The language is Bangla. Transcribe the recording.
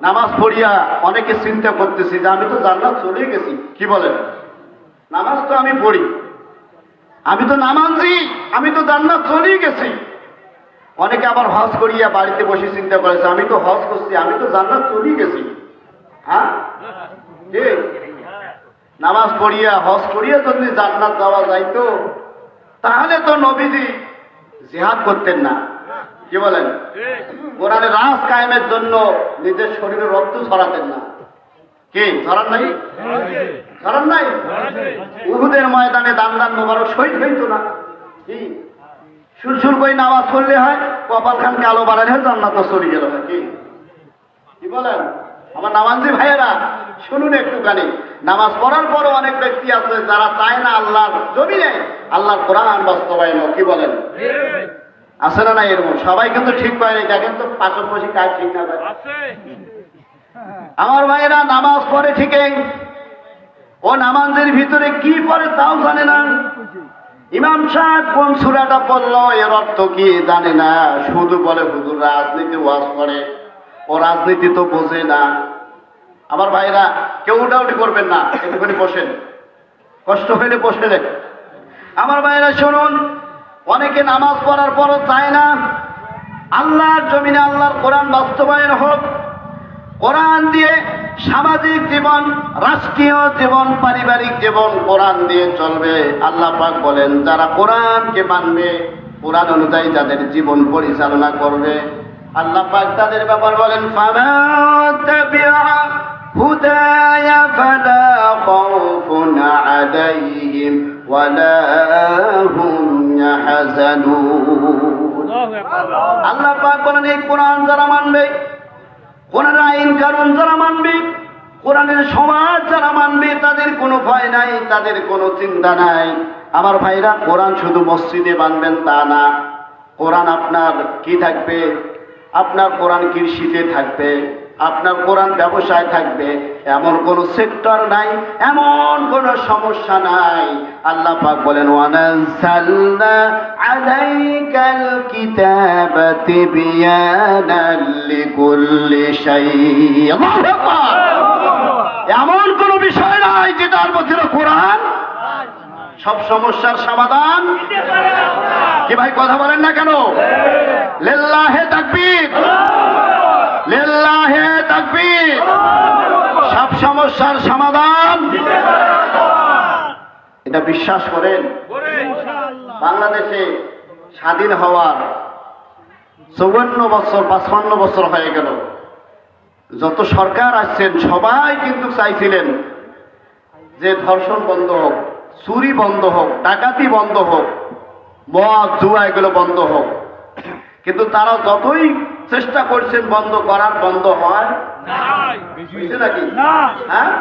নামাজ পড়িয়া অনেকে চিন্তা করতেছি যে আমি তো জান্নাত চলে গেছি। কি বলেন? নামাজ তো আমি পড়ি, আমি তো নামাজি, আমি তো জান্নাত চলেই গেছি। অনেকে আবার হজ করিয়া বাড়িতে বসে চিন্তা করেছে আমি তো হজ করছি, আমি তো জান্নাত চলেই গেছি। হ্যাঁ, ঠিক। নামাজ পড়িয়া হজ করিয়া যদি জান্নাত যাওয়া যাইতো তাহলে তো নবীজি জিহাদ করতেন না। কি বলেন? কোরআনের রাজ কায়েমের জন্য নিজের শরীরে রক্ত ঝরাতেন না। কি ঝরান নাই? ঝরান নাই? উহুদের ময়দানে দান দান মোবারক শহীদ হইতো না। কি সুরসুর করে নামাজ পড়লে হয়, কপাল খান কালো বাড়ালে হয়, জান্নাত চলে গেল। কি কি বলেন? আমার নামাজি ভাইয়েরা শুনুন একটুখানি। নামাজ পড়ার পরও অনেক ব্যক্তি আছে যারা চায় না আল্লাহর জমিনে আল্লাহর কোরআন বাস্তবায়ন। কি বলেন? আছে না? নাই এরকম? সবাই কিন্তু ঠিক পায়নি। দেখেন তো পাশাপাশি কাজ ঠিক না পায়। আমার ভাইয়েরা নামাজ পড়ে ঠিকই, ও নামাজের ভিতরে কি পড়ে তাও জানে না। ইমাম সাহেব কোন সূরাটা পড়লো এর অর্থ কি জানে না, শুধু বলে হুজুর রাজনীতি ওয়াজ করে। ও রাজনীতি তো বোঝে না। আমার ভাইরা কেউ উঠাউটি করবেন না, একটুখানি বসেন, কষ্ট হইলে বসে। আমার ভাইরা শুনুন, অনেকে নামাজ পড়ার পরও চায় না আল্লাহর জমিনে আল্লাহর কোরআন বাস্তবায়ন হোক। কোরআন দিয়ে সামাজিক জীবন, রাষ্ট্রীয় জীবন, পারিবারিক জীবন কোরআন দিয়ে চলবে। আল্লাহ পাক বলেন যারা কোরআনকে মানবে, কোরআন অনুযায়ী যাদের জীবন পরিচালনা করবে, আল্লাহ পাক তাদের ব্যাপার বলেন ফামান তাবিআ হুদায়া ফালা খাউফুন আলাইহিম ওয়ালা হুম ইয়াহজানুন। আল্লাহ পাক বলেন এই কোরআন যারা মানবে, কোরআনের আইন কানুন যারা মানবে, কোরআনের সমাজ যারা মানবে, তাদের কোনো ভয় নাই, তাদের কোনো চিন্তা নাই। আমার ভাইরা কোরআন শুধু মসজিদে মানবেন তা না। কোরআন আপনার কি থাকবে? আপনার কোরআন কৃষিতে থাকবে, আপনার কোরআন ব্যবসায় থাকবে। এমন কোন সেক্টর নাই, এমন কোন সমস্যা নাই। আল্লাহ পাক বলেন ওয়ানাযালনা আলাইকাল কিতাবা তিবয়ানাল লিকুল্লি শাই। আল্লাহু আকবার। এমন কোন বিষয় নাই যেটার মধ্যে কোরআন সব সমস্যার সমাধান। কি ভাই কথা বলেন না কেন? লিল্লাহে তাকবীর, লিল্লাহে তাকবীর। সব সমস্যার সমাধান এটা বিশ্বাস করেন? বাংলাদেশে স্বাধীন হওয়ার 54 বছর 55 বছর হয়ে গেল। যত সরকার আসছেন সবাই কিন্তু চাইছিলেন যে ধর্ষণ বন্ধ হোক, চুরি বন্ধ হোক, ডাকাতি বন্ধ হোক, মদ জুয়া এগুলো বন্ধ হোক। কিন্তু তারা যতই চেষ্টা করছেন বন্ধ করার, বন্ধ হয় নাকি? হ্যাঁ।